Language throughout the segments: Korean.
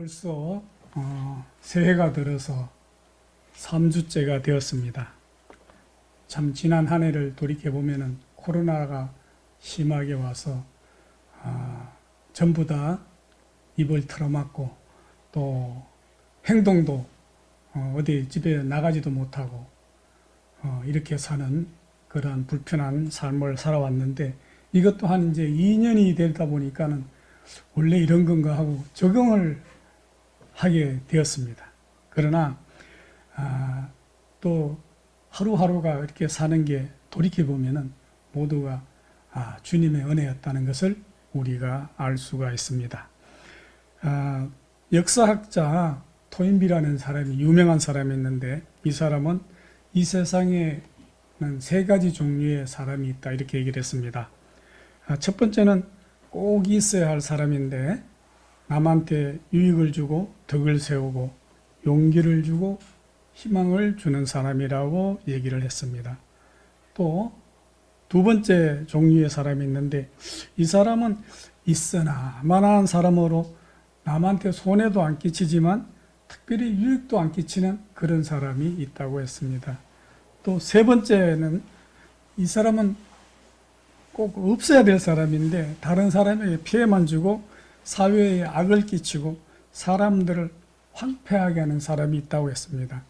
벌써 새해가 들어서 3주째가 되었습니다. 참 지난 한 해를 돌이켜보면 코로나가 심하게 와서 전부 다 입을 틀어막고 또 행동도 어디 집에 나가지도 못하고 이렇게 사는 그런 불편한 삶을 살아왔는데, 이것도 한 이제 2년이 되다 보니까는 원래 이런 건가 하고 적용을 하게 되었습니다. 그러나 또 하루하루가 이렇게 사는 게 돌이켜보면은 모두가 주님의 은혜였다는 것을 우리가 알 수가 있습니다. 역사학자 토인비라는 사람이, 유명한 사람이 있는데, 이 사람은 이 세상에는 세 가지 종류의 사람이 있다 이렇게 얘기를 했습니다. 첫 번째는 꼭 있어야 할 사람인데, 남한테 유익을 주고 덕을 세우고 용기를 주고 희망을 주는 사람이라고 얘기를 했습니다. 또 두 번째 종류의 사람이 있는데, 이 사람은 있으나 마나한 사람으로 남한테 손해도 안 끼치지만 특별히 유익도 안 끼치는 그런 사람이 있다고 했습니다. 또 세 번째는, 이 사람은 꼭 없어야 될 사람인데 다른 사람에게 피해만 주고 사회에 악을 끼치고 사람들을 황폐하게 하는 사람이 있다고 했습니다.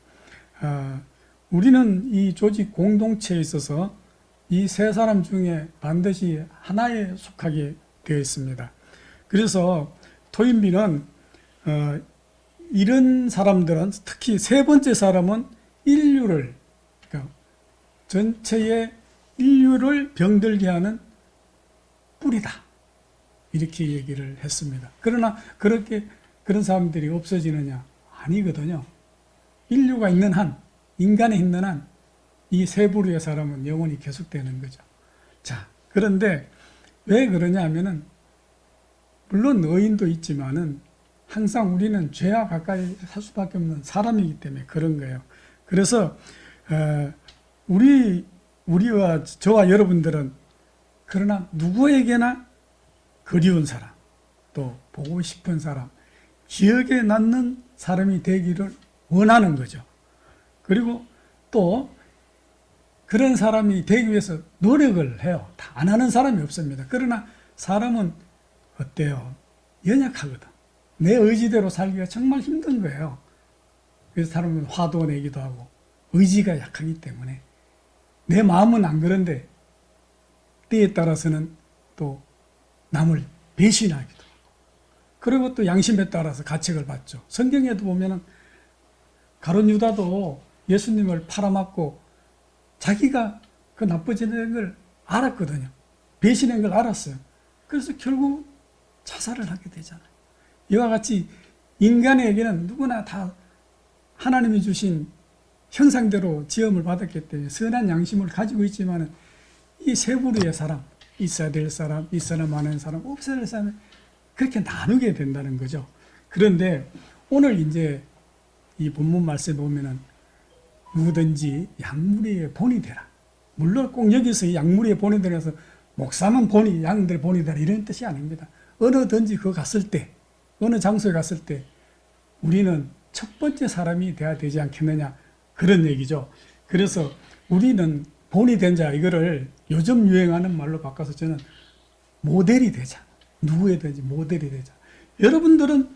우리는 이 조직 공동체에 있어서 이 세 사람 중에 반드시 하나에 속하게 되어 있습니다. 그래서 토인비는 이런 사람들은, 특히 세 번째 사람은 인류를, 그러니까 전체의 인류를 병들게 하는 뿌리다 이렇게 얘기를 했습니다. 그러나 그런 사람들이 없어지느냐? 아니거든요. 인류가 있는 한, 인간이 있는 한 이 세 부류의 사람은 영원히 계속되는 거죠. 자, 그런데 왜 그러냐 하면은, 물론 의인도 있지만은 항상 우리는 죄와 가까이 살 수밖에 없는 사람이기 때문에 그런 거예요. 그래서 우리와 저와 여러분들은 그러나 누구에게나 그리운 사람, 또 보고 싶은 사람, 기억에 남는 사람이 되기를 원하는 거죠. 그리고 또 그런 사람이 되기 위해서 노력을 해요. 다 안 하는 사람이 없습니다. 그러나 사람은 어때요? 연약하거든. 내 의지대로 살기가 정말 힘든 거예요. 그래서 사람은 화도 내기도 하고 의지가 약하기 때문에, 내 마음은 안 그런데 때에 따라서는 또 남을 배신하기도 하고, 그리고 또 양심에 따라서 가책을 받죠. 성경에도 보면은 가룟 유다도 예수님을 팔아먹고 자기가 그 나빠지는 걸 알았거든요. 배신한 걸 알았어요. 그래서 결국 자살을 하게 되잖아요. 이와 같이 인간에게는 누구나 다 하나님이 주신 형상대로 지음을 받았기 때문에 선한 양심을 가지고 있지만, 이 세 부류의 사람, 있어야 될 사람, 있어야 많은 사람, 없어야 될 사람, 그렇게 나누게 된다는 거죠. 그런데 오늘 이제 이 본문 말씀에 보면은 누구든지 양무리의 본이 되라. 물론 꼭 여기서 이 양무리의 본이 되라서 목사는 본이, 양들 본이 되라 이런 뜻이 아닙니다. 어느든지 그 갔을 때, 어느 장소에 갔을 때 우리는 첫 번째 사람이 돼야 되지 않겠느냐, 그런 얘기죠. 그래서 우리는 본이 된 자, 이거를 요즘 유행하는 말로 바꿔서 저는 모델이 되자. 누구에든지 모델이 되자. 여러분들은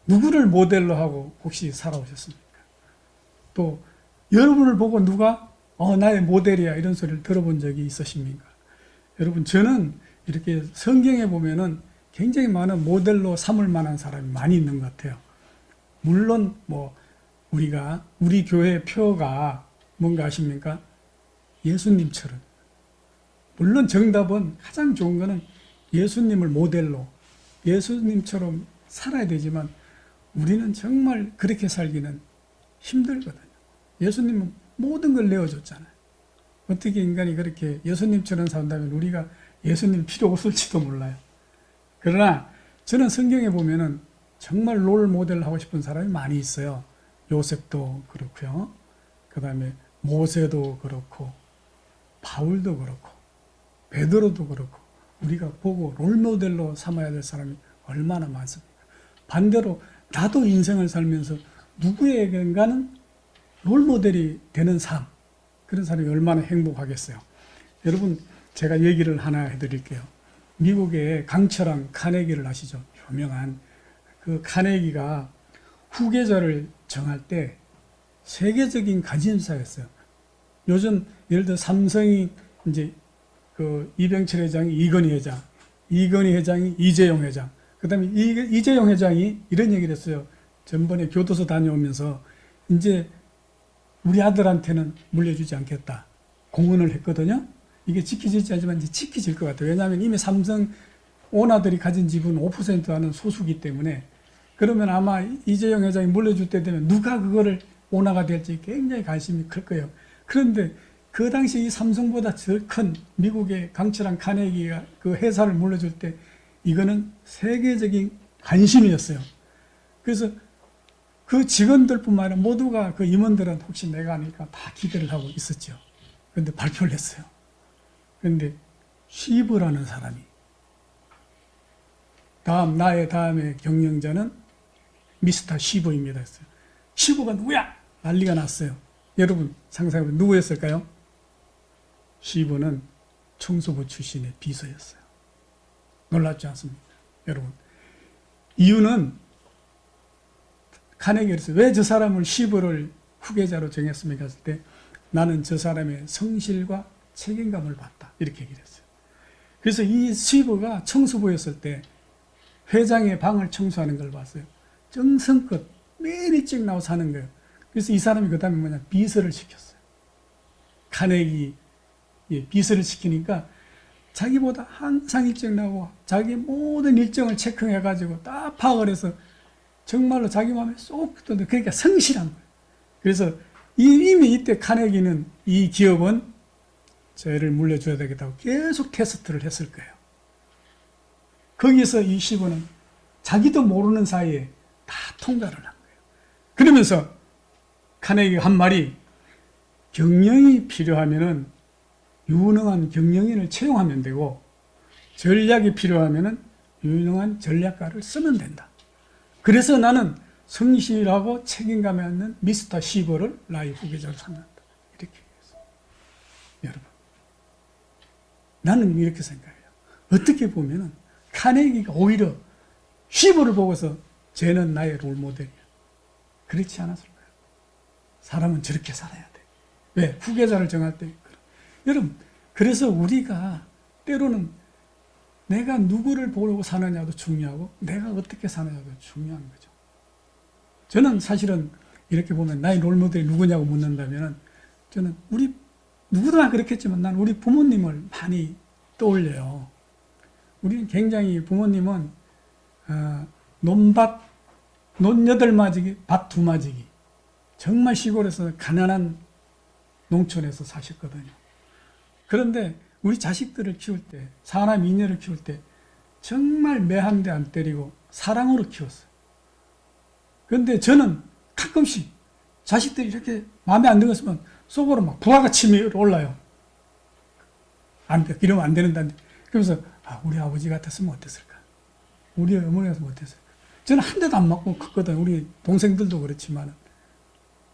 누구를 모델로 하고 혹시 살아오셨습니까? 또 여러분을 보고 누가 나의 모델이야 이런 소리를 들어본 적이 있으십니까? 여러분, 저는 이렇게 성경에 보면은 굉장히 많은 모델로 삼을 만한 사람이 많이 있는 것 같아요. 물론 우리 교회 표가 뭔가 아십니까? 예수님처럼. 물론 정답은, 가장 좋은 거는 예수님을 모델로 예수님처럼 살아야 되지만 우리는 정말 그렇게 살기는 힘들거든요. 예수님은 모든 걸 내어줬잖아요. 어떻게 인간이 그렇게 예수님처럼 산다면 우리가 예수님 필요 없을지도 몰라요. 그러나 저는 성경에 보면은 정말 롤 모델을 하고 싶은 사람이 많이 있어요. 요셉도 그렇고요. 그 다음에 모세도 그렇고, 바울도 그렇고, 베드로도 그렇고, 우리가 보고 롤 모델로 삼아야 될 사람이 얼마나 많습니까? 반대로 나도 인생을 살면서 누구에겐가는 롤모델이 되는 삶, 그런 사람이 얼마나 행복하겠어요. 여러분, 제가 얘기를 하나 해드릴게요. 미국의 강철한 카네기를 아시죠? 유명한 그 카네기가 후계자를 정할 때 세계적인 관심사였어요. 요즘 예를 들어 삼성이 이제 그 이병철 회장이 이건희 회장, 이건희 회장이 이재용 회장, 그 다음에 이재용 회장이 이런 얘기를 했어요. 전번에 교도소 다녀오면서 이제 우리 아들한테는 물려주지 않겠다. 공언을 했거든요. 이게 지켜질지 않지만 이제 지켜질 것 같아요. 왜냐하면 이미 삼성 오너들이 가진 지분 5% 하는 소수기 때문에 그러면 아마 이재용 회장이 물려줄 때 되면 누가 그거를 오너가 될지 굉장히 관심이 클 거예요. 그런데 그 당시 이 삼성보다 더 큰 미국의 강철한 카네기가 그 회사를 물려줄 때 이거는 세계적인 관심이었어요. 그래서 그 직원들뿐만 아니라 모두가 그 임원들은 혹시 내가 아닐까 다 기대를 하고 있었죠. 그런데 발표를 했어요. 그런데 시브라는 사람이 나의 다음에 경영자는 미스터 시브입니다 했어요. 시브가 누구야? 난리가 났어요. 여러분 상상해보면 누구였을까요? 시브는 청소부 출신의 비서였어요. 놀랍지 않습니까? 여러분, 이유는 카네기가 그랬어요. 왜 저 사람을 시브를 후계자로 정했습니까? 했을 때 나는 저 사람의 성실과 책임감을 봤다. 이렇게 얘기를 했어요. 그래서 이 시브가 청소부였을 때 회장의 방을 청소하는 걸 봤어요. 정성껏 매일 일찍 나와서 하는 거예요. 그래서 이 사람이 그 다음에 뭐냐, 비서를 시켰어요. 카네기 비서를 시키니까 자기보다 항상 일찍 나오고 자기 모든 일정을 체크해가지고 딱 파악을 해서 정말로 자기 마음에 쏙 드는데 그러니까 성실한 거예요. 그래서 이미 이때 카네기는 이 기업은 저희를 물려줘야 되겠다고 계속 테스트를 했을 거예요. 거기서 이 시부는 자기도 모르는 사이에 다 통과를 한 거예요. 그러면서 카네기가 한 말이 경영이 필요하면은 유능한 경영인을 채용하면 되고 전략이 필요하면은 유능한 전략가를 쓰면 된다. 그래서 나는 성실하고 책임감이 있는 미스터 시버를 나의 후계자로 삼는다. 이렇게 얘기했어요. 여러분, 나는 이렇게 생각해요. 어떻게 보면은 카네기가 오히려 시버를 보고서 쟤는 나의 롤모델이야. 그렇지 않았을까요? 사람은 저렇게 살아야 돼. 왜? 후계자를 정할 때. 여러분, 그래서 우리가 때로는 내가 누구를 보려고 사느냐도 중요하고 내가 어떻게 사느냐도 중요한 거죠. 저는 사실은 이렇게 보면 나의 롤모델이 누구냐고 묻는다면 저는 우리 누구나 그렇겠지만 난 우리 부모님을 많이 떠올려요. 우리는 굉장히 부모님은 논 8마지기 밥 2마지기 정말 시골에서 가난한 농촌에서 사셨거든요. 그런데 우리 자식들을 키울 때, 사람 이녀를 키울 때 정말 매 한 대 안 때리고 사랑으로 키웠어요. 그런데 저는 가끔씩 자식들이 이렇게 마음에 안 들었으면 속으로 막 부하가 치밀 올라요. 안 돼, 이러면 안 되는데. 그러면서 우리 아버지 같았으면 어땠을까? 우리 어머니 같았으면 어땠을까? 저는 한 대도 안 맞고 컸거든요. 우리 동생들도 그렇지만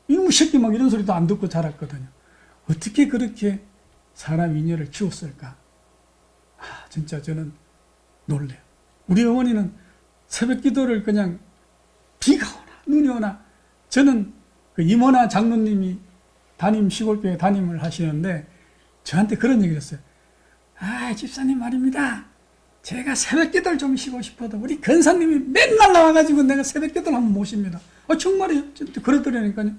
이놈의 새끼 막 이런 소리도 안 듣고 자랐거든요. 어떻게 그렇게 사람 이녀를 키웠을까? 진짜 저는 놀래요. 우리 어머니는 새벽 기도를 그냥 비가 오나 눈이 오나 저는 그 이모나 장로님이 시골교회 담임을 하시는데 저한테 그런 얘기를 했어요. 집사님 말입니다. 제가 새벽 기도를 좀 쉬고 싶어도 우리 권사님이 맨날 나와가지고 내가 새벽 기도를 한번 모십니다. 정말이요? 그러더라니까요.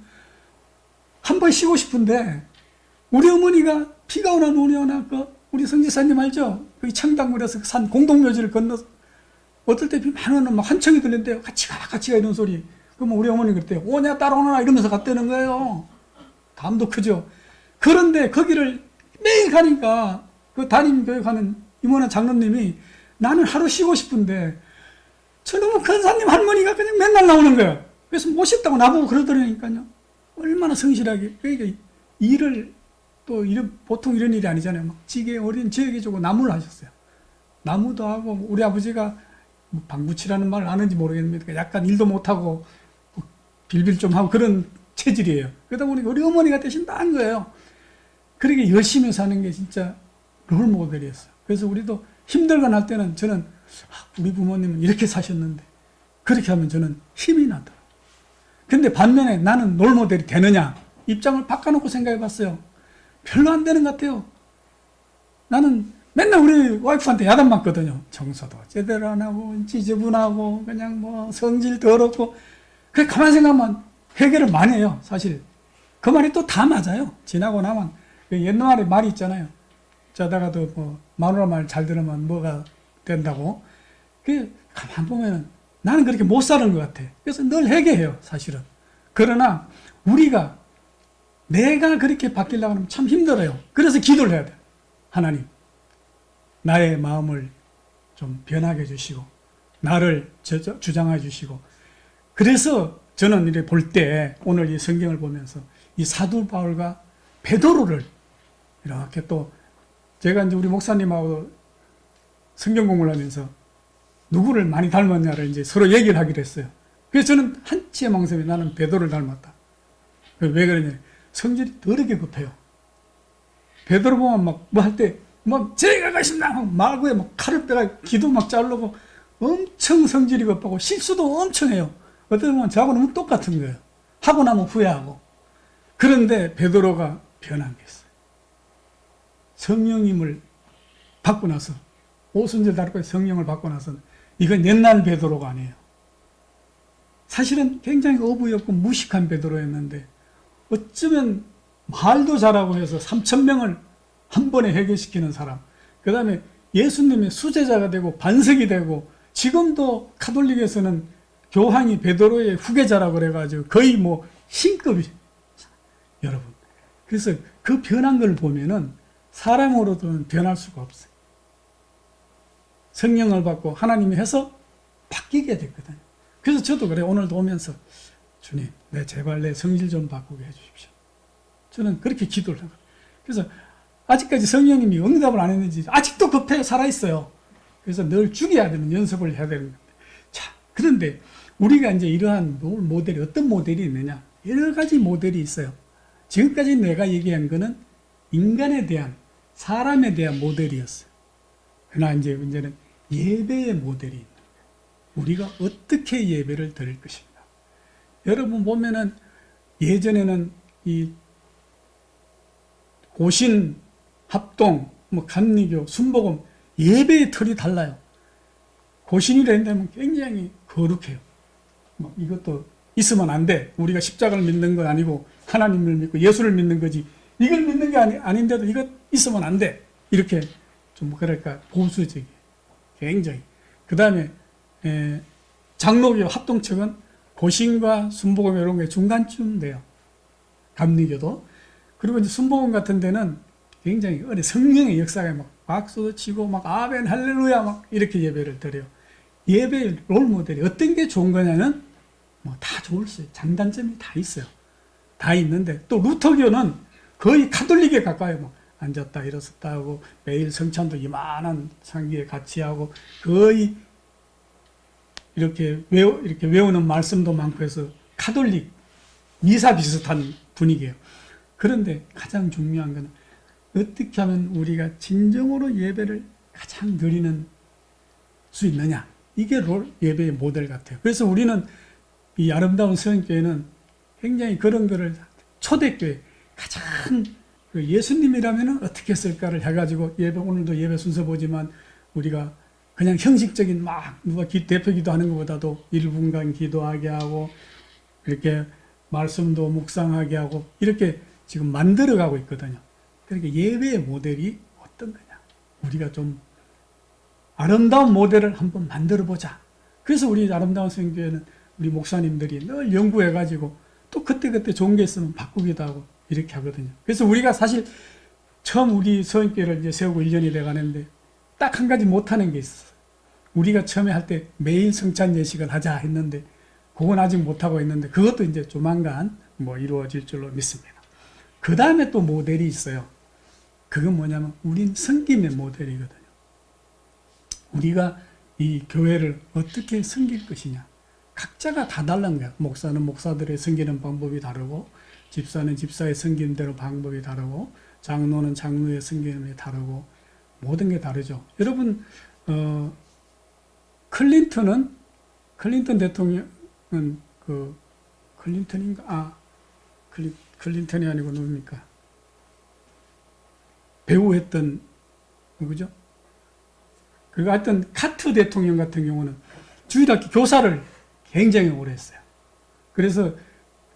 한번 쉬고 싶은데 우리 어머니가 비가 오나 눈이 오나 우리 성지사님 알죠? 그 청당물에서 산 공동묘지를 건너서 어떨 때 비 많이 오면 막 한청이 들린대요. 같이 가 이런 소리. 그러면 우리 어머니 그랬대요. 오냐 따라오나 이러면서 갔다는 거예요. 담도 크죠. 그런데 거기를 매일 가니까 그 담임 교육하는 이모나 장로님이 나는 하루 쉬고 싶은데 저놈의 권사님 할머니가 그냥 맨날 나오는 거예요. 그래서 못 쉬었다고 나보고 그러더라니까요. 얼마나 성실하게. 그러니까 일을 또 보통 이런 일이 아니잖아요. 막 지게 어린 지역에 주고 나무를 하셨어요. 나무도 하고 우리 아버지가 뭐 방구치라는 말을 아는지 모르겠는데 약간 일도 못하고 빌빌 좀 하고 그런 체질이에요. 그러다 보니까 우리 어머니가 대신 다 한 거예요. 그렇게 열심히 사는 게 진짜 롤 모델이었어요. 그래서 우리도 힘들거나 할 때는 저는 우리 부모님은 이렇게 사셨는데 그렇게 하면 저는 힘이 나더라고요. 근데 반면에 나는 롤 모델이 되느냐? 입장을 바꿔놓고 생각해 봤어요. 별로 안 되는 것 같아요. 나는 맨날 우리 와이프한테 야단 맞거든요. 청소도 제대로 안 하고, 지저분하고, 그냥 뭐 성질 더럽고. 그래, 가만히 생각하면 해결을 많이 해요, 사실. 그 말이 또 다 맞아요. 지나고 나면. 그 옛날에 말이 있잖아요. 자다가도 뭐, 마누라 말 잘 들으면 뭐가 된다고. 그, 가만 보면은 나는 그렇게 못 사는 것 같아. 그래서 늘 회개해요, 사실은. 그러나 우리가 내가 그렇게 바뀌려고 하면 참 힘들어요. 그래서 기도를 해야 돼요. 하나님, 나의 마음을 좀 변하게 해주시고, 나를 주장해 주시고. 그래서 저는 이렇게 볼 때, 오늘 이 성경을 보면서 이 사도 바울과 베드로를 이렇게 또, 제가 이제 우리 목사님하고 성경 공부를 하면서 누구를 많이 닮았냐를 이제 서로 얘기를 하기로 했어요. 그래서 저는 한치의 망설임이 나는 베드로를 닮았다. 왜 그러냐. 성질이 더럽게 급해요. 베드로 보면 막 뭐 할 때 막 제가 가신다 하고 말고에 막 칼을 빼가 기도 막 자르고 엄청 성질이 급하고 실수도 엄청 해요. 어떻게 보면 저하고 너무 똑같은 거예요. 하고 나면 후회하고. 그런데 베드로가 변한 게 있어요. 성령님을 받고 나서 오순절 달고 성령을 받고 나서 이건 옛날 베드로가 아니에요. 사실은 굉장히 어부였고 무식한 베드로였는데 어쩌면 말도 잘하고 해서 3,000명을 한 번에 해결시키는 사람. 그 다음에 예수님의 수제자가 되고 반석이 되고 지금도 카톨릭에서는 교황이 베드로의 후계자라고 그래가지고 거의 뭐 신급이 여러분. 그래서 그 변한 걸 보면은 사람으로는 변할 수가 없어요. 성령을 받고 하나님이 해서 바뀌게 됐거든요. 그래서 저도 그래요. 오늘도 오면서 주님, 제발 내 성질 좀 바꾸게 해주십시오. 저는 그렇게 기도를 합니다. 그래서 아직까지 성령님이 응답을 안 했는지 아직도 급해 살아있어요. 그래서 늘 죽여야 되는 연습을 해야 되는 겁니다. 자, 그런데 우리가 이제 이러한 모델이 어떤 모델이 있느냐? 여러 가지 모델이 있어요. 지금까지 내가 얘기한 거는 인간에 대한, 사람에 대한 모델이었어요. 그러나 이제 문제는 예배의 모델이 있는 거예요. 우리가 어떻게 예배를 드릴 것인가. 여러분 보면은 예전에는 이 고신, 합동, 뭐 감리교, 순복음 예배의 틀이 달라요. 고신이라 한다면 굉장히 거룩해요. 뭐 이것도 있으면 안 돼. 우리가 십자가를 믿는 건 아니고 하나님을 믿고 예수를 믿는 거지. 이걸 믿는 게 아닌데도 이것 있으면 안 돼. 이렇게 좀 그럴까 보수적이에요. 굉장히. 그 다음에 장로교 합동측은 고신과 순복음 이런 게 중간쯤 돼요. 감리교도. 그리고 이제 순복음 같은 데는 굉장히 성령의 역사가 막 박수도 치고 막 아멘 할렐루야 막 이렇게 예배를 드려요. 예배의 롤 모델이 어떤 게 좋은 거냐는 뭐 다 좋을 수 있어요. 장단점이 다 있어요. 다 있는데 또 루터교는 거의 카톨릭에 가까워요. 뭐 앉았다 일어섰다 하고 매일 성찬도 이만한 상기에 같이 하고 거의 이렇게 외우는 말씀도 많고 해서 카톨릭 미사 비슷한 분위기예요. 그런데 가장 중요한 건 어떻게 하면 우리가 진정으로 예배를 가장 드리는 수 있느냐. 이게 예배의 모델 같아요. 그래서 우리는 이 아름다운 서연교회는 굉장히 그런 거를 초대교회 가장 예수님이라면 어떻게 했을까를 해가지고 오늘도 예배 순서 보지만 우리가 그냥 형식적인 막 누가 대표 기도하는 것보다도 1분간 기도하게 하고 이렇게 말씀도 묵상하게 하고 이렇게 지금 만들어가고 있거든요. 그러니까 예배의 모델이 어떤 거냐. 우리가 좀 아름다운 모델을 한번 만들어 보자. 그래서 우리 아름다운 성교회는 우리 목사님들이 늘 연구해가지고 또 그때그때 좋은 게 있으면 바꾸기도 하고 이렇게 하거든요. 그래서 우리가 사실 처음 우리 서연교회를 이제 세우고 1년이 돼 가는데 딱 한 가지 못하는 게 있었어요. 우리가 처음에 할 때 매일 성찬 예식을 하자 했는데 그건 아직 못하고 있는데 그것도 이제 조만간 뭐 이루어질 줄로 믿습니다. 그 다음에 또 모델이 있어요. 그건 뭐냐면 우린 섬김의 모델이거든요. 우리가 이 교회를 어떻게 섬길 것이냐. 각자가 다 다른 거야. 목사는 목사들의 섬기는 방법이 다르고, 집사는 집사의 섬기는 대로 방법이 다르고, 장로는 장로의 섬기는 게 다르고, 모든 게 다르죠. 여러분, 클린턴 대통령은 클린턴인가? 클린턴이 아니고 누굽니까? 배우 했던 누구죠? 그리고 하여튼 카트 대통령 같은 경우는 주일학교 교사를 굉장히 오래 했어요. 그래서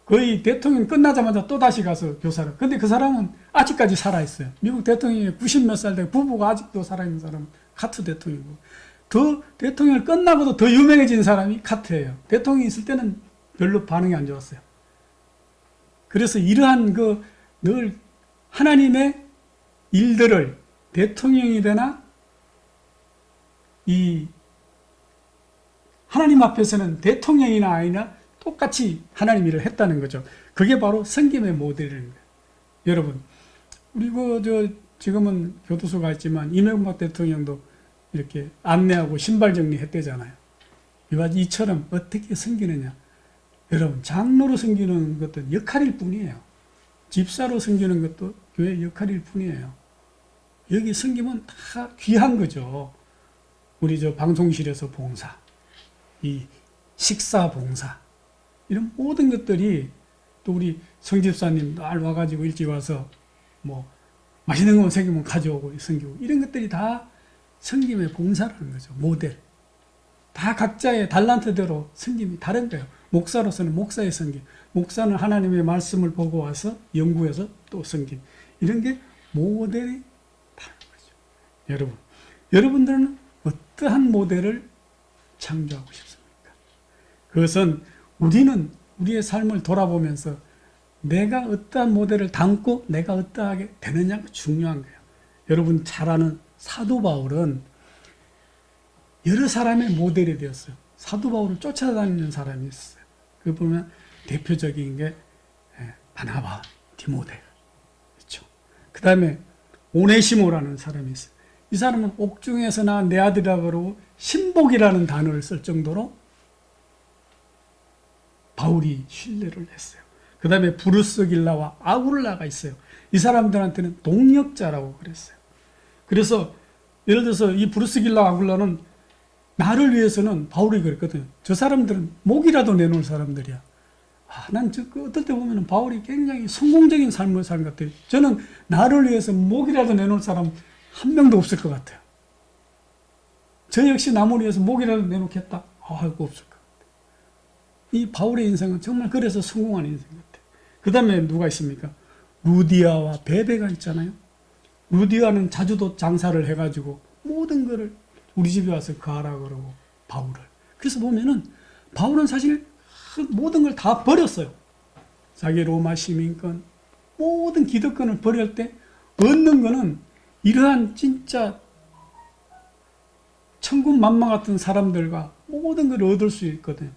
거의 대통령 끝나자마자 또 다시 가서 교사를. 근데 그 사람은 아직까지 살아있어요. 미국 대통령이 90 몇 살 되고 부부가 아직도 살아있는 사람은 카트 대통령이고. 더 대통령을 끝나고도 더 유명해진 사람이 카트예요. 대통령이 있을 때는 별로 반응이 안 좋았어요. 그래서 이러한 늘 하나님의 일들을 대통령이 되나 이 하나님 앞에서는 대통령이나 아니나 똑같이 하나님 일을 했다는 거죠. 그게 바로 섬김의 모델입니다. 여러분, 우리 지금은 교도소가 있지만 이명박 대통령도 이렇게 안내하고 신발 정리했대잖아요. 이처럼 어떻게 섬기느냐. 여러분, 장로로 섬기는 것도 역할일 뿐이에요. 집사로 섬기는 것도 교회 역할일 뿐이에요. 여기 섬김은 다 귀한 거죠. 우리 방송실에서 봉사, 이 식사 봉사, 이런 모든 것들이 또 우리 성집사님 날 와가지고 일찍 와서 뭐 맛있는 거 생기면 가져오고 섬기고 이런 것들이 다 섬김의 봉사라는 거죠. 모델. 다 각자의 달란트대로 섬김이 다른 거예요. 목사로서는 목사의 섬김, 목사는 하나님의 말씀을 보고 와서 연구해서 또 섬김. 이런 게 모델이 다른 거죠. 여러분들은 어떠한 모델을 창조하고 싶습니까? 그것은 우리는 우리의 삶을 돌아보면서 내가 어떠한 모델을 담고 내가 어떠하게 되느냐가 중요한 거예요. 여러분 잘 아는 사도 바울은 여러 사람의 모델이 되었어요. 사도 바울을 쫓아다니는 사람이 있어요. 그 보면 대표적인 게 바나바, 디모데. 그렇죠. 그 다음에 오네시모라는 사람이 있어요. 이 사람은 옥중에서 난 내 아들이라고 그러고 신복이라는 단어를 쓸 정도로 바울이 신뢰를 했어요. 그 다음에 브루스길라와 아굴라가 있어요. 이 사람들한테는 동력자라고 그랬어요. 그래서 예를 들어서 이 브루스길라 아굴라는 나를 위해서는 바울이 그랬거든요. 저 사람들은 목이라도 내놓을 사람들이야. 난 어떨 때 보면 바울이 굉장히 성공적인 삶을 사는 것 같아요. 저는 나를 위해서 목이라도 내놓을 사람 한 명도 없을 것 같아요. 저 역시 남을 위해서 목이라도 내놓겠다? 아이고, 없을 것 같아요. 이 바울의 인생은 정말 그래서 성공한 인생 같아요. 그 다음에 누가 있습니까? 루디아와 베베가 있잖아요. 루디아는 자주도 장사를 해가지고 모든 거를 우리 집에 와서 가라 그러고 바울을. 그래서 보면은 바울은 사실 모든 걸 다 버렸어요. 자기 로마 시민권, 모든 기득권을 버릴 때 얻는 거는 이러한 진짜 천군만마 같은 사람들과 모든 걸 얻을 수 있거든요.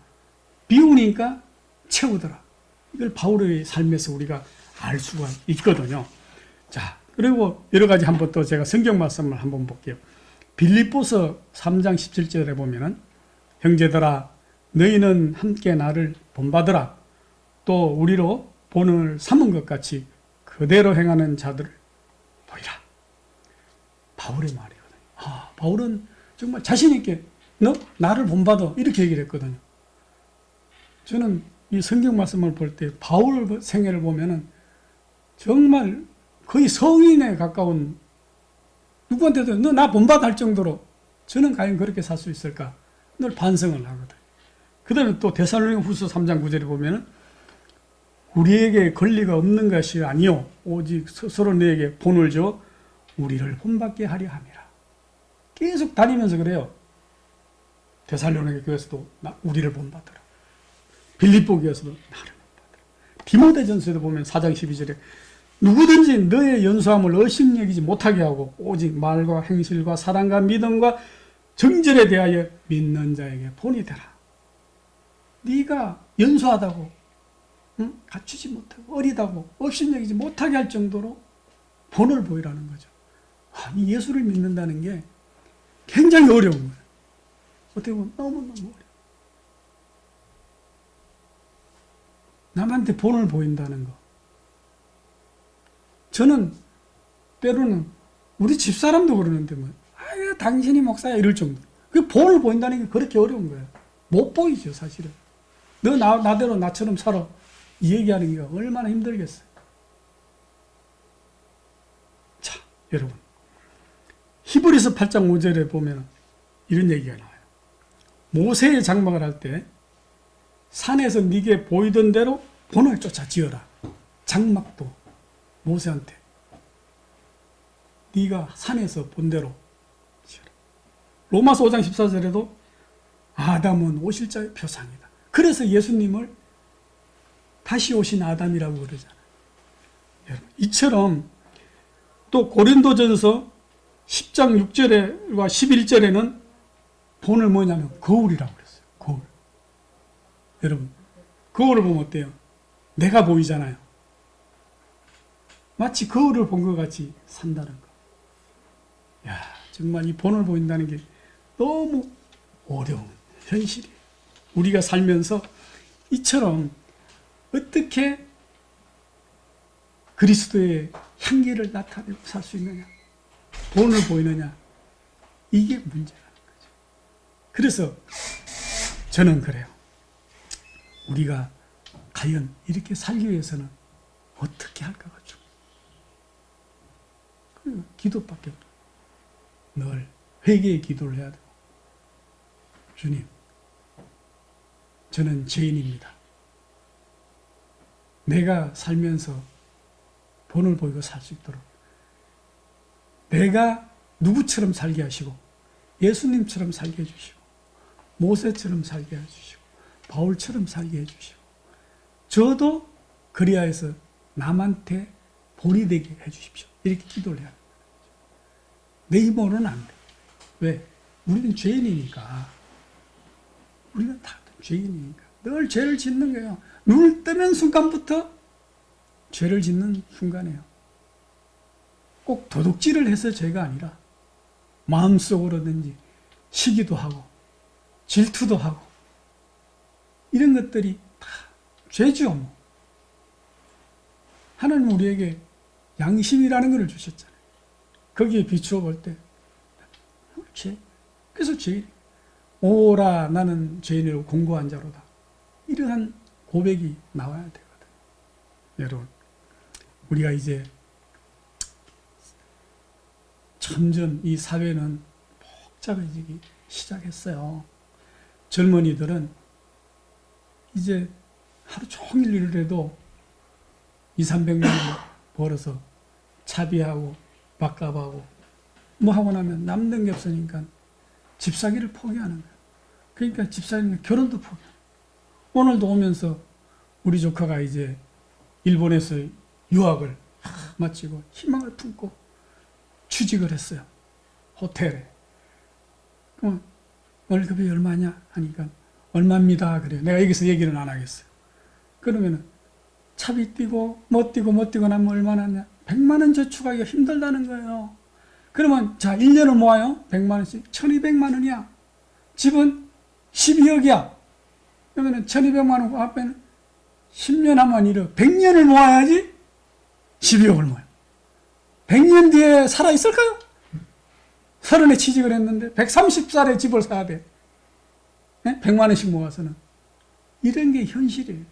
비우니까 채우더라. 이걸 바울의 삶에서 우리가 알 수가 있거든요. 자, 그리고 여러 가지 한번 또 제가 성경 말씀을 한번 볼게요. 빌립보서 3장 17절에 보면은 형제들아 너희는 함께 나를 본받으라. 또 우리로 본을 삼은 것 같이 그대로 행하는 자들을 보이라. 바울의 말이거든요. 바울은 정말 자신 있게 너 나를 본받아 이렇게 얘기를 했거든요. 저는 이 성경 말씀을 볼 때 바울 생애를 보면은 정말 거의 성인에 가까운 누구한테도 너 나 본받아 할 정도로 저는 과연 그렇게 살 수 있을까 늘 반성을 하거든. 그 다음에 또 데살로니가 후서 3장 9절에 보면은 우리에게 권리가 없는 것이 아니요 오직 스스로 너에게 본을 줘 우리를 본받게 하려 함이라. 계속 다니면서 그래요. 데살로니가 교회에서도 우리를 본받으라. 빌립보 교회에서도 나를 본받으라. 디모데전서에도 보면 4장 12절에 누구든지 너의 연소함을 의심여기지 못하게 하고 오직 말과 행실과 사랑과 믿음과 정절에 대하여 믿는 자에게 본이 되라. 네가 연소하다고 갖추지 못하고 어리다고 의심여기지 못하게 할 정도로 본을 보이라는 거죠. 이 예수를 믿는다는 게 굉장히 어려운 거예요. 어떻게 보면 너무너무 어려워. 남한테 본을 보인다는 거. 저는 때로는 우리 집사람도 그러는데 뭐, 아유, 당신이 목사야 이럴 정도. 그 본을 보인다는 게 그렇게 어려운 거예요. 못 보이죠, 사실은. 너 나대로 나처럼 살아. 이 얘기하는 게 얼마나 힘들겠어요. 자, 여러분. 히브리서 8장 5절에 보면 이런 얘기가 나와요. 모세의 장막을 할 때 산에서 네게 보이던 대로 본을 쫓아 지어라. 장막도 모세한테 네가 산에서 본 대로 지어라. 로마서 5장 14절에도 아담은 오실 자의 표상이다. 그래서 예수님을 다시 오신 아담이라고 그러잖아요. 여러분, 이처럼 또 고린도전서 10장 6절과 11절에는 본을 뭐냐면 거울이라고 그랬어요. 거울. 여러분, 거울을 보면 어때요? 내가 보이잖아요. 마치 거울을 본 것 같이 산다는 거. 야, 정말 이 본을 보인다는 게 너무 어려운 현실이에요. 우리가 살면서 이처럼 어떻게 그리스도의 향기를 나타내고 살 수 있느냐? 본을 보이느냐? 이게 문제라는 거죠. 그래서 저는 그래요. 우리가 과연 이렇게 살기 위해서는 어떻게 할까가 중요해요. 기도밖에 없어요. 늘 회개의 기도를 해야 돼요. 주님, 저는 죄인입니다. 내가 살면서 본을 보이고 살 수 있도록 내가 누구처럼 살게 하시고 예수님처럼 살게 해주시고 모세처럼 살게 해주시고 바울처럼 살게 해주시고 저도 그리하여서 남한테 본이 되게 해주십시오. 이렇게 기도를 해야 합니다. 내 힘으로는 안 돼. 왜? 우리는 죄인이니까. 우리는 다 죄인이니까. 늘 죄를 짓는 거예요. 눈을 뜨는 순간부터 죄를 짓는 순간이에요. 꼭 도둑질을 해서 죄가 아니라 마음속으로든지 시기도 하고 질투도 하고 이런 것들이 다 죄죠. 뭐. 하나님 우리에게 양심이라는 것을 주셨잖아요. 거기에 비추어 볼 때 죄. 그래서 죄인. 오라 나는 죄인이라고 공고한 자로다. 이러한 고백이 나와야 되거든요. 여러분, 우리가 이제 점점 이 사회는 복잡해지기 시작했어요. 젊은이들은 이제 하루 종일 일을 해도 200~300만 원 벌어서 차비하고 밥값하고 뭐 하고 나면 남는 게 없으니까 집 사기를 포기하는 거예요. 그러니까 집 사기는 결혼도 포기해요. 오늘도 오면서 우리 조카가 이제 일본에서 유학을 마치고 희망을 품고 취직을 했어요. 호텔에. 그럼 월급이 얼마냐 하니까 얼마입니다. 그래요. 내가 여기서 얘기는 안 하겠어요. 그러면은 차비 뛰고 못 뛰고 나면 얼마나 하냐? 100만 원 저축하기가 힘들다는 거예요. 그러면 자 1년을 모아요. 100만 원씩 1200만 원이야. 집은 12억이야. 그러면은 1200만 원 앞에는 10년 하면 1억. 100년을 모아야지 12억을 모아요. 100년 뒤에 살아있을까요? 30에 취직을 했는데 130살에 집을 사야 돼. 100만 원씩 모아서는. 이런 게 현실이에요.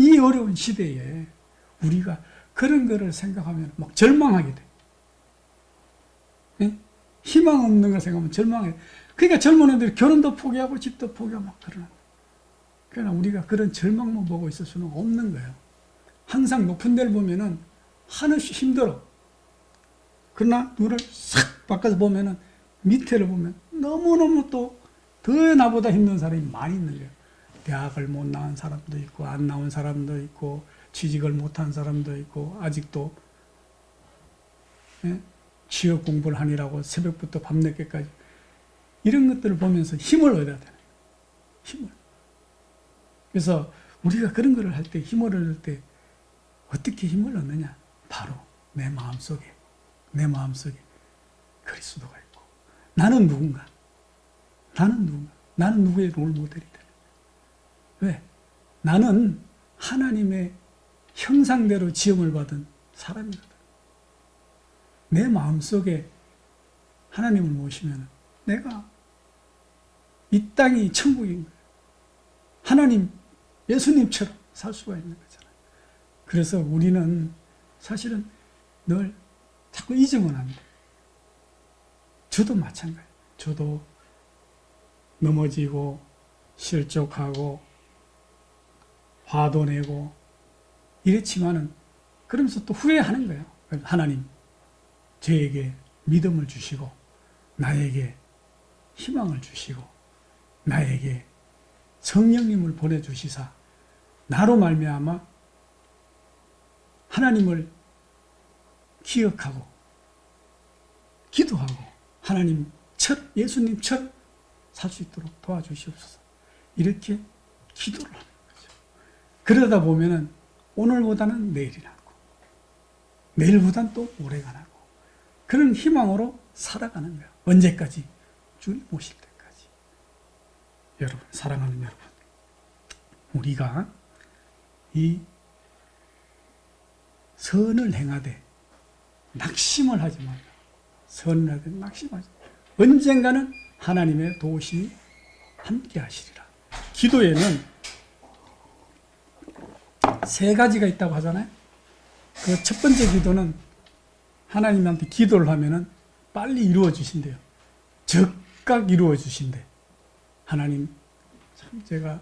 이 어려운 시대에 우리가 그런 거를 생각하면 막 절망하게 돼. 희망 없는 걸 생각하면 절망해. 그러니까 젊은 애들이 결혼도 포기하고 집도 포기하고 막 그러는 거예요. 그러나 우리가 그런 절망만 보고 있을 수는 없는 거예요. 항상 높은 데를 보면은 한없이 힘들어. 그러나 눈을 싹 바꿔서 보면은 밑에를 보면 너무너무 또 더 나보다 힘든 사람이 많이 있는 거예요. 대학을 못 나온 사람도 있고 안 나온 사람도 있고 취직을 못한 사람도 있고 아직도 취업 공부를 하느라고 새벽부터 밤늦게까지 이런 것들을 보면서 힘을 얻어야 되는 거예요. 힘을. 그래서 우리가 그런 거를 할 때 힘을 얻을 때 어떻게 힘을 얻느냐? 바로 내 마음속에 그리스도가 있고 나는 누군가? 나는 누군가? 나는 누구의 롤모델이 되는 거야? 왜? 나는 하나님의 형상대로 지음을 받은 사람이거든. 내 마음속에 하나님을 모시면 내가 이 땅이 천국인 거예요. 하나님, 예수님처럼 살 수가 있는 거잖아요. 그래서 우리는 사실은 늘 자꾸 잊으면 안 돼. 저도 마찬가지예요. 저도 넘어지고 실족하고 화도 내고 이랬지만은 그러면서 또 후회하는 거예요. 하나님, 저에게 믿음을 주시고 나에게 희망을 주시고 나에게 성령님을 보내주시사 나로 말미암아 하나님을 기억하고 기도하고 하나님처럼 예수님처럼 살 수 있도록 도와주시옵소서. 이렇게 기도를 하는 거죠. 그러다 보면은 오늘보다는 내일이 낫고 내일보다는 또 올해가 나고 그런 희망으로 살아가는 거예요. 언제까지? 주님 오실 때까지. 여러분, 사랑하는 여러분, 우리가 이 선을 행하되 낙심을 하지 말고 선을 하되 낙심하지 말고 언젠가는 하나님의 도우심이 함께 하시리라. 기도에는 세 가지가 있다고 하잖아요. 그 첫 번째 기도는 하나님한테 기도를 하면은 빨리 이루어 주신대요. 즉각 이루어 주신대. 하나님, 참 제가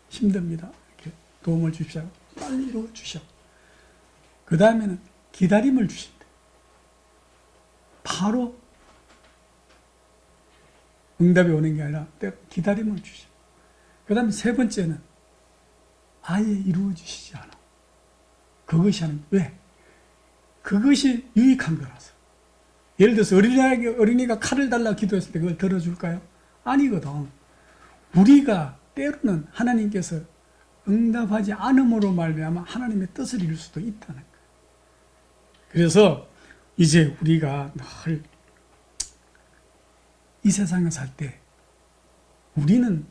힘듭니다. 이렇게 도움을 주십시오. 빨리 이루어 주셔. 그 다음에는 기다림을 주신대. 바로 응답이 오는 게 아니라 기다림을 주셔. 그 다음에 세 번째는 아예 이루어 주시지 않아. 그것이 하는, 왜? 그것이 유익한 거라서. 예를 들어서 어린이가 칼을 달라 기도했을 때 그걸 들어줄까요? 아니거든. 우리가 때로는 하나님께서 응답하지 않음으로 말미암아 하나님의 뜻을 이룰 수도 있다는 거예요. 그래서 이제 우리가 늘 이 세상에 살 때 우리는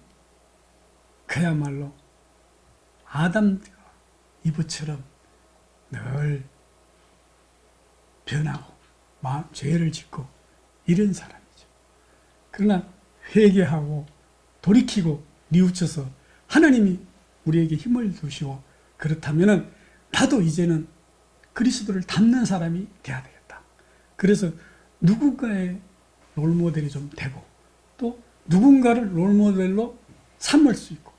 그야말로 아담 이브처럼 늘 변하고 죄를 짓고 이런 사람이죠. 그러나 회개하고 돌이키고 뉘우쳐서 하나님이 우리에게 힘을 주시고 그렇다면 나도 이제는 그리스도를 닮는 사람이 돼야 되겠다. 그래서 누군가의 롤모델이 좀 되고 또 누군가를 롤모델로 삼을 수 있고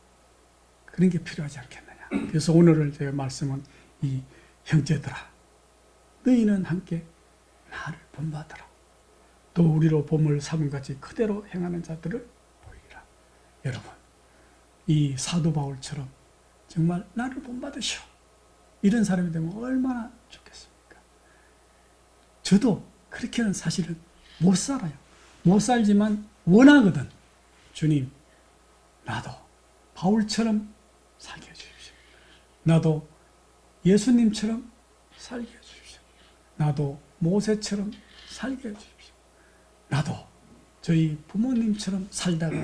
그런 게 필요하지 않겠느냐. 그래서 오늘을 제가 말씀은 이 형제들아 너희는 함께 나를 본받으라. 또 우리로 봄을 삼음같이 그대로 행하는 자들을 보이라. 여러분, 이 사도 바울처럼 정말 나를 본받으시오. 이런 사람이 되면 얼마나 좋겠습니까? 저도 그렇게는 사실은 못 살아요. 못 살지만 원하거든. 주님, 나도 바울처럼 살게 해주십시오. 나도 예수님처럼 살게 해주십시오. 나도 모세처럼 살게 해주십시오. 나도 저희 부모님처럼 살다가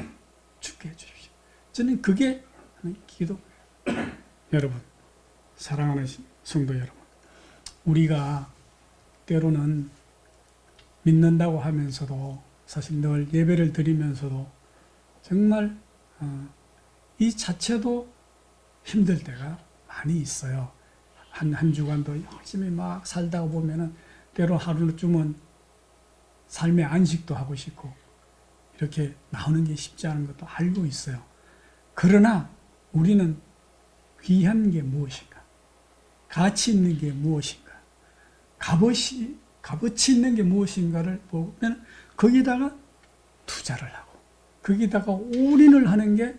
죽게 해주십시오. 저는 그게 기도. 여러분, 사랑하는 성도 여러분, 우리가 때로는 믿는다고 하면서도 사실 늘 예배를 드리면서도 정말 이 자체도 힘들 때가 많이 있어요. 한 주간도 열심히 막 살다가 보면은 때로 하루쯤은 삶의 안식도 하고 싶고 이렇게 나오는 게 쉽지 않은 것도 알고 있어요. 그러나 우리는 귀한 게 무엇인가? 가치 있는 게 무엇인가? 값어치 있는 게 무엇인가를 보면 거기다가 투자를 하고 거기다가 올인을 하는 게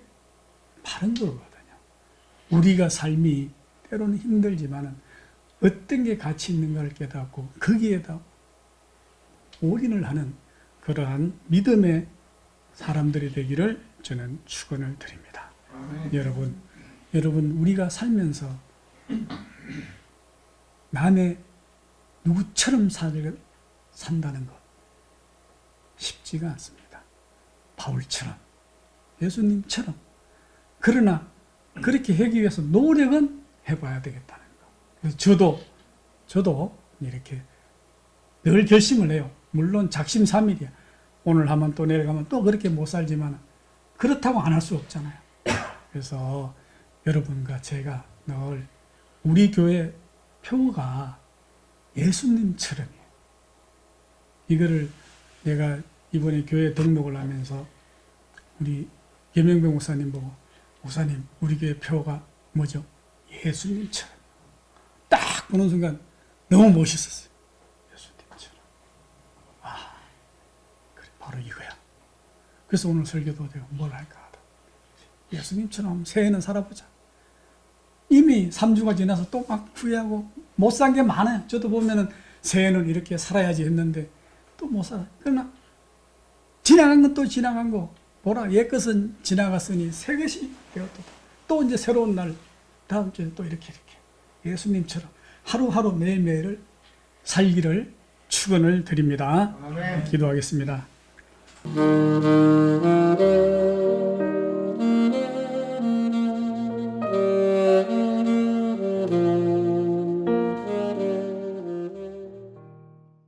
바른 거거든요. 우리가 삶이 때로는 힘들지만은 어떤 게 가치 있는가를 깨닫고 거기에다 올인을 하는 그러한 믿음의 사람들이 되기를 저는 축원을 드립니다. 여러분 우리가 살면서 남의 누구처럼 산다는 것 쉽지가 않습니다. 바울처럼, 예수님처럼. 그러나 그렇게 하기 위해서 노력은 해봐야 되겠다는 거. 그래서 저도 이렇게 늘 결심을 해요. 물론 작심삼일이야. 오늘 하면 또 내일 가면 또 그렇게 못 살지만 그렇다고 안 할 수 없잖아요. 그래서 여러분과 제가 늘 우리 교회 표가 예수님처럼이에요. 이거를 내가 이번에 교회 등록을 하면서 우리 김영병 목사님 보고, 목사님 우리 교회 표가 뭐죠? 예수님처럼. 딱 보는 순간 너무 멋있었어요. 예수님처럼. 아, 그래, 바로 이거야. 그래서 오늘 설교도 내가 뭘 할까 하다. 예수님처럼 새해는 살아보자. 이미 3주가 지나서 또 막 후회하고 못 산 게 많아요. 저도 보면은 새해는 이렇게 살아야지 했는데 또 못 살아. 그러나 지나간 건 또 지나간 거. 보라, 옛 것은 지나갔으니 새 것이 되었다. 또 이제 새로운 날, 다음 주에 또 이렇게 예수님처럼 하루하루 매일매일을 살기를 축원을 드립니다. 아멘. 기도하겠습니다.